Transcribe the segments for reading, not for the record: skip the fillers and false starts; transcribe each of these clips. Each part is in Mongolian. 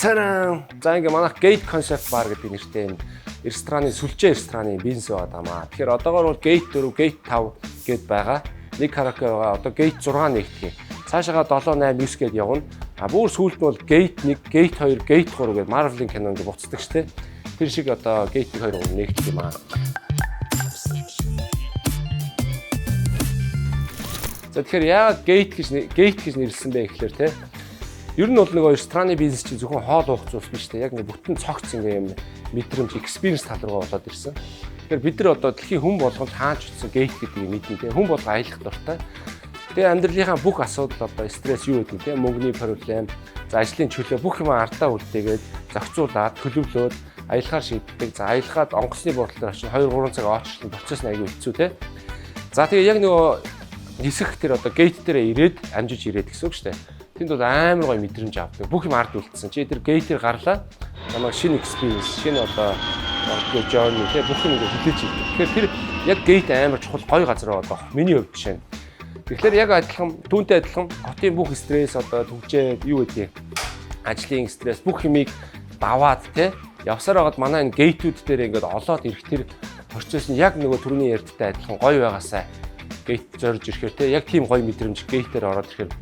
царан. За ингээ манайх Gate Concept Bar гэдэг нэртэй юм рестораны сүлжээ рестораны бизнес байгаамаа. Тэгэхээр одоогоор бол Gate 4, Gate 5 гэд байгаа. Нэг караоке байгаа. Одоо Gate 6 нэгтгэе. Цаашаага 7, 8, 9 гэд явна. А бүр сүүлд нь бол Gate 1, Gate 2, Gate 3 гэд Marvel-ийн кино ингээ буцдаг штэ. Тэр шиг одоо Gate 1, 2 нэгтгэх юм аа. За тэгэхээр яагаад Gate гэж нэрлсэн бэ гэхээр те ер нь бол нөгөө рестораны бизнес чинь зөвхөн хоол уух зүйлс биш те яг нэг бүтэн цогц ингээ юм мэдрэмж experience тал руу болоод ирсэн. Тэгэхээр бид нар одоо дэлхийн хүн болгонд тааж утсан Gate гэдгийг мэднэ те хүн болго аялах дуртай. Тэгээ амьдралынхаа бүх асуудал одоо стресс юу гэдэг те мөнгөний проблем, за ажлын чөлөө бүх юм ардаа үлдээгээд зохицуулаад төлөвлөөд аялахаар шийддэг. За аялахад онгоцны бодлоор очиж 2-3 цаг очсон процесс нь аягүй хэцүү те. За тэгээ яг нөгөө нисэх тэр одоо Gate дээрээ ирээд амжиж ирээд гэсэн үг шүү дээ. Тэнд бол амар гоё мэдрэмж авдаг. Бүх юм ард үлдсэн. Чи тэр Gate дээр гарлаа. Намайг шинэ experience, шинэ одоо journey тэгээ бүх юм ингээ хүлээж ирдэг. Тэгэхээр тэр яг Gate амар чухал гоё газар байгаа. Миний хувьд жишээ нь. Тэгэхээр яг адилхан түүнтэй адилхан хотын бүх стресс одоо төгжээд юу гэдгийг ажлын стресс бүх юмыг даваад те явсаар байгаад манай энэ Gate-үүд дээр ингээд олоод ирэх тэр процесс нь яг нөгөө түрүүний ярьдтай адилхан гоё байгаасаа Gate зорж ирэхээр те яг тийм гоё мэдрэмж Gate-ээр ороод ирэхээр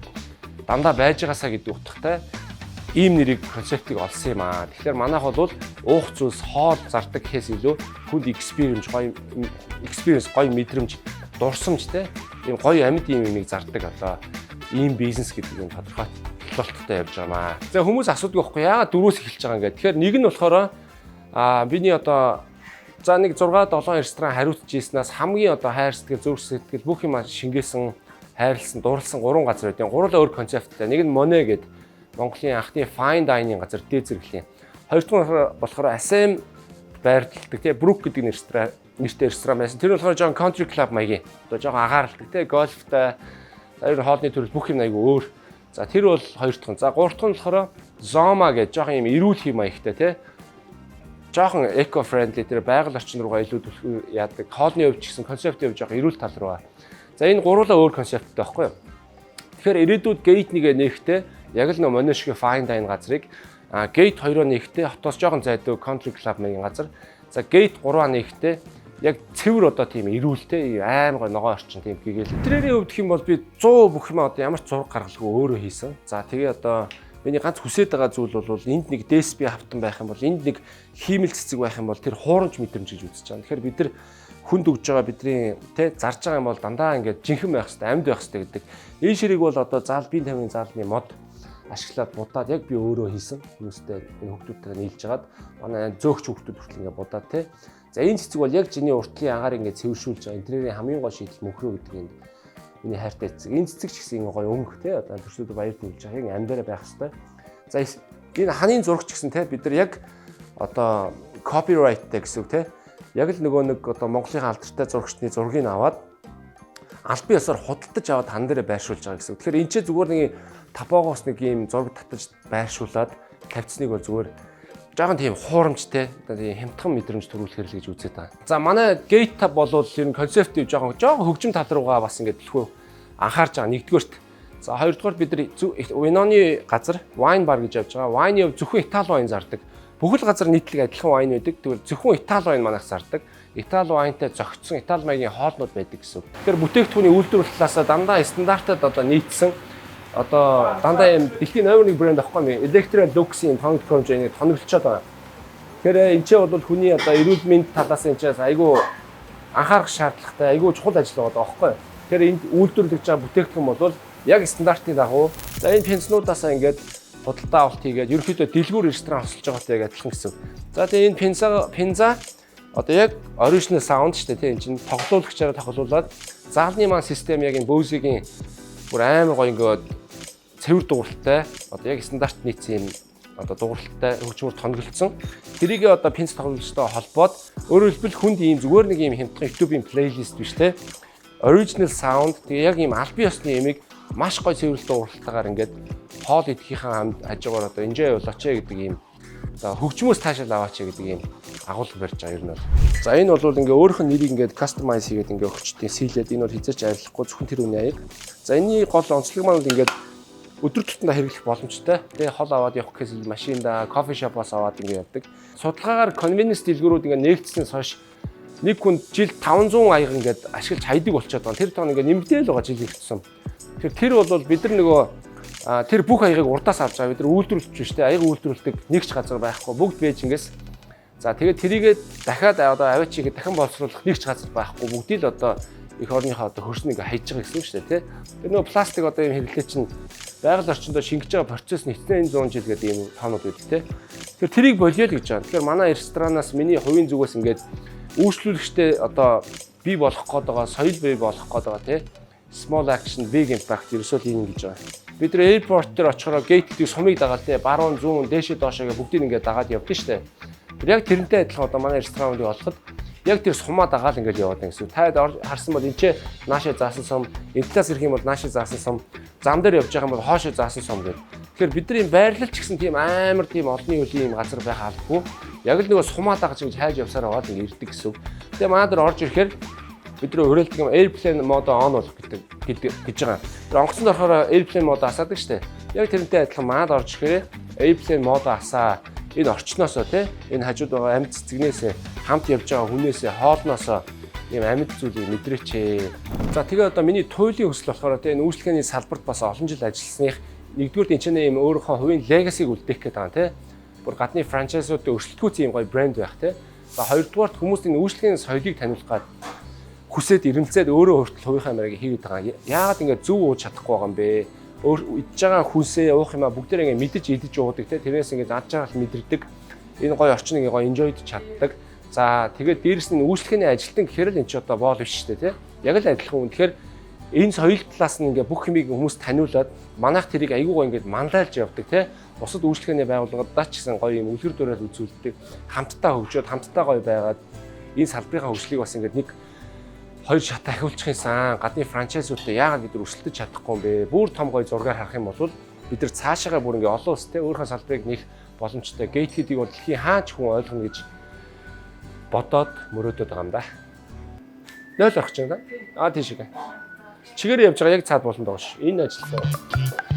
дандаа байж байгаасаа гэдэг утгатай ийм нэрийг концептыг олсон юм аа. Тэгэхээр манайх бол уух зүйлс хоол зардаг гэхээс илүү хүнд experience гоё мэдрэмж дурсамж те ийм гоё амьд ийм юмыг зардаг одоо ийм бизнес гэдэг юм тодорхой толттой явж байгаа маа. За хүмүүс асуудаг байхгүй яагаад дөрөвс эхэлж байгаа юм гээд. Тэгэхээр нэг нь болохоор биний одоо за нэг 6-7 ресторан хариуцж ийснээс хамгийн одоо хайр сэтгэл зүрх сэтгэл бүх юм шингээсэн хайрлсан дурлсан 3 газар байдیں۔ Гурлаа өөр концепттай. Нэг нь Monet гээд Монголын анхны fine dining газар дээд зэрэглэлийн. Хоёрдугаар болохоор Asem байрлалдаг тий Brook гэдэг нэртэй ресторан байсан. Тэр болохоор жоохон country club маягийн. Одоо жоохон агаарладаг тий гольфтай хоёр хоолны төрөл бүх юм айгүй өөр. За тэр бол хоёрдугаар. За гуравдугаар нь болохоор Zoma гэж жоохон юм эрүүл хэм маягтай тий жоохон eco friendly тэр байгаль орчин руугаа илүү яадаг. Хоолны хувьд ч гэсэн концептын хувьд жоохон эрүүл тал руу. За энэ гурлаа өөр концепттэй байхгүй юу? Тэгэхээр ирээдүйд Gate 1-гээ нээхдээ яг л нөө Monet шиг fine dining газрыг Gate 2-оо нээхдээ хотоос жоохон зайдуу country club маягийн газар. За Gate 3-аа нээхдээ яг цэвэр одоо тийм эрүүлтэй амар гой ногоон орчин тийм хийгээл. Тэрийн хувьд гэх юм бол би 100 бүх юм одоо ямар ч зураг гаргалгүй өөрөө хийсэн. За тэгээ одоо миний ганц хүсэж байгаа зүйл бол энд нэг DSP хавтан байх юм бол энд нэг хиймэл цэцэг байх юм бол тэр хуурамч мэдрэмж гэж үзэж байгаа. Тэгэхээр бид нар хүнд өгж байгаа бидний тэ зарж байгаа юм бол дандаа ингээд жинхэнэ байх хэрэгтэй, амьд байх хэрэгтэй гэдэг. Энэ ширийг бол одоо заал бие тамирын заалны мод ашиглаад будаад яг би өөрөө хийсэн. Хүмүүстэй энэ хүүхдүүдтэй нийлж хагаад манай зөөгч хүүхдүүд хүртэл ингээд будаад тэ. За энэ цэцэг бол яг жиний уртлын агаар ингээд цэвэршүүлж байгаа. Интерьерийн хамгийн гол шийдэл мөхрөө гэдэг энэ миний хайртай цэцэг. Энэ цэцэг ч гэсэн гоё өнгө тэ одоо төрсөд баяр төлж байгаа. Яг амьдараа байх хэрэгтэй. За энэ ханийн зурагч гэсэн тэ бид нар яг одоо copyrightтэй гэсэн үг тэ. Яг л нөгөө нэг одоо Монголын алдартай зурагчны зургийг аваад албан ёсоор худалдаж аваад хан дээрээ байршуулж байгаа гэсэн. Тэгэхээр энэ ч зүгээр нэг тапоогоос нэг юм зураг татаж байршуулад тавьцсныг бол зүгээр жоохон тийм хуурамчтай одоо тийм хямдхан мэдрэмж төрүүлэхэр л гэж үзээд байгаа. За манай Gate Tab бол ер нь концептив жоохон хөгжим тал руугаа бас ингээд төлхөө анхаарч байгаа. Нэгдүгээрт за хоёрдугаар бид нар виноны газар wine bar гэж явж байгаа. Wine-ийг зөвхөн Итали wine зардаг. Бүхэл газар нийтлэг адилхан wine байдаг. Тэгвэл зөвхөн Итали wine манайх зардаг. Итали wine-тай зохицсон Итали маягийн хоолнууд байдаг гэсэн. Тэгэхээр бүтээгдэхүүний үйлдвэрлэл талаасаа дандаа стандартад одоо нийцсэн одоо дандаа юм дэлхийн номер 1 брэнд авахгүй юм. Electrolux-ийн тоног хэмжээний тоноглолцоод байгаа. Тэгэхээр энэ ч бол хүний одоо эрүүл мэнд талаас нь ч айгүй анхаарах шаардлагатай, айгүй чухал ажил байгаа байхгүй. Тэгэхээр энд үйлдвэрлэж байгаа бүтээгдэхүүн бол яг стандартын дагуу за энэ пенснуудаасаа ингээд худалдаа авалт хийгээд ерөнхийдөө дэлгүүр ресторан хосолж байгаатай адилхан гэсэн. За тэгээ энэ пенза одоо яг original sound шүү дээ тийм энэ чинь тоглоулагчаараа тоглуулад заалны маань систем яг энэ Bose-ийн бүр амар гоё ингээд цэвэр дууралтай одоо яг стандарт нийцсэн юм одоо дууралтай хөгжмөр тонголцсон. Тэрийг одоо пенс тоглолцтой холбоод өөрөөр хэлбэл хүнд ийм зүгээр нэг ийм хямдхан YouTube-ийн плейлист биш те original sound тэгээ яг ийм албан ёсны ямиг маш гоё цэвэрлэлт дууралтайгаар ингээд хоол идэхийнхээ хамт хажуугаар одоо enjoy болооч гэдэг ийм за хөгжмөөс таашаал аваач гэдэг ийм агуулга барьж байгаа юм бол. За энэ бол ингээ өөрийнх нь нэрийг ингээ customize хийгээд ингээ өгчдیں۔ Сийлээд энэ бол хязгаарч арилахгүй зөвхөн тэр үний аяг. За энэний гол онцлог маань бол ингээ өдөр тутмаа хэрэглэх боломжтой. Тэгээ хол аваад явах гэсэн машинда, кофе шопоос аваад ингэ явдаг. Судалгаагаар convenience дэлгүүрүүд ингэ нээгдснээс хойш нэг хүн жил 500 аяга ингээд ашиглаж хайдаг болчиход байгаа. Тэр тоон ингээд нэмэгдээл байгаа жил ихсэн. Тэр бол бид нар нөгөө тэр бүх аягыг урдаас авч байгаа. Бид нар үйлдвэрлэж шүү дээ. Аяга үйлдвэрлэдэг нэг ч газар байхгүй. Бүгд Бээжингээс. За тэгээд тэрийгээ дахиад одоо авиачигээ дахин боловсруулах нэг ч газар байхгүй. Бүгдийг л одоо их орныхоо одоо хөрснийг хайж байгаа гэсэн үг шүү дээ, тий. Тэр нөгөө пластик одоо юм хэрэглээ чинь байгаль орчиндөө шингэж байгаа процесс нь эцсийн 100 жил гэдэг ийм тоонууд байдаг, тий. Тэгэхээр тэрийг болио л гэж байгаа. Тэгэхээр манай ресторанаас миний хувийн зүгээс ингээд үйлчлүүлэгчтэй одоо бий болох гээд байгаа, соёл бий болох гээд байгаа, тий. Small action, big impact ерөөсөө ийм гэж байгаа. Бид нэр airport дээр очихороо gate-ийг сумыг дагаад тий, баруун зүүн дээшээ доошоо бүгдийг ингээд дагаад явдаг шүү дээ. Тэр яг тэрнтэй адилхан одоо манай рестораныг олоход яг тэр сумаа дагаал ингээд яваад байгаа гэсэн. Та харсан бол энэ ч наашаа заасан сум, энэ талаас ирэх юм бол наашаа заасан сум, зам дээр явж байгаа юм бол хоошоо заасан сум гэдэг. Тэгэхээр бидний байрлал ч гэсэн тийм амар тийм олонний үеийн юм газар байх албагүй. Яг л нөгөө сумаа дагаж ингэж хайж явсаар аваад ингээд ирдэг гэсэн. Тэгээ манай дээр орж ирэхээр бид нөө уриалдаг юм airplane mode on болох гэж байгаа. Тэр онгоцонд орохоор airplane mode асаадаг штэ. Яг тэрнтэй адилхан маад орж ирэхээр airplane mode асаа. Энэ орчноосоо тий энэ хажууд байгаа амьд цэцгнээс хамт явж байгаа хүнээс хоолноосоо ийм амьд зүйлийг мэдрээч. За тэгээ одоо миний туйлын хүсэл болохоор тий энэ үйлчлэгээний салбарт бас олон жил ажилласных нэгдүгээр энэ ч ийм өөрийнхөө хувийн легасиг үлдээх гээд байгаа тий. Бүр гадны франчайзуудад өрсөлдөхүйц ийм гоё брэнд байх тий. За хоёрдугаарт хүмүүс энэ үйлчлэгээний соёлыг таниулах гад хүсээд ирэмцээд өөрөө өөртөө хувийнхаа мэрийг хийгээд байгаа. Яагаад ингэ зөв ууж чадахгүй байгаа юм бэ? Идж байгаа хүнсээ уух юмаа бүгдээ ингэ мэдэж идэж уудаг те тэрнээс ингэ ад жаргал мэдэрдэг энэ гоё орчныг гоё enjoyд чаддаг. За тэгээд дээрэс нь үйлчлэгээний ажилтан гэхээр л эн чи одоо боол биш шүү дээ те яг л адилхан. Тэгэхээр энэ соёл талаас нь ингэ бүх юмыг хүмүүс таниулаад манайх тэрийг айгүй гоё ингэ мандайлж явдаг те бусад үйлчлэгээний байгууллагуудаа ч гэсэн гоё юм үлгэр дуурайл үзүүлдэг хамтдаа хөгжөөд хамтдаа гоё байгаад энэ салбарынхаа хөгжлийг бас ингэ нэг хоёр шат ахиулчих юмсан гадны франчайзуудтай яагаад бид өрсөлдөж чадахгүй юм бэ? Бүр том гоё зургаар харах юм бол бид нар цаашаагаа бүр ингээ олон улстай өөрийнхөө салбарыг нэх боломжтой гейтхидийг бол дэлхийн хаач хүн ойлгоно гэж бодоод мөрөөдөд байгаа юм да. 0 орох ч юм да. Тийш гээ. Чигээр явж байгаа яг цаад болонд байгаа ш. Энэ ажил.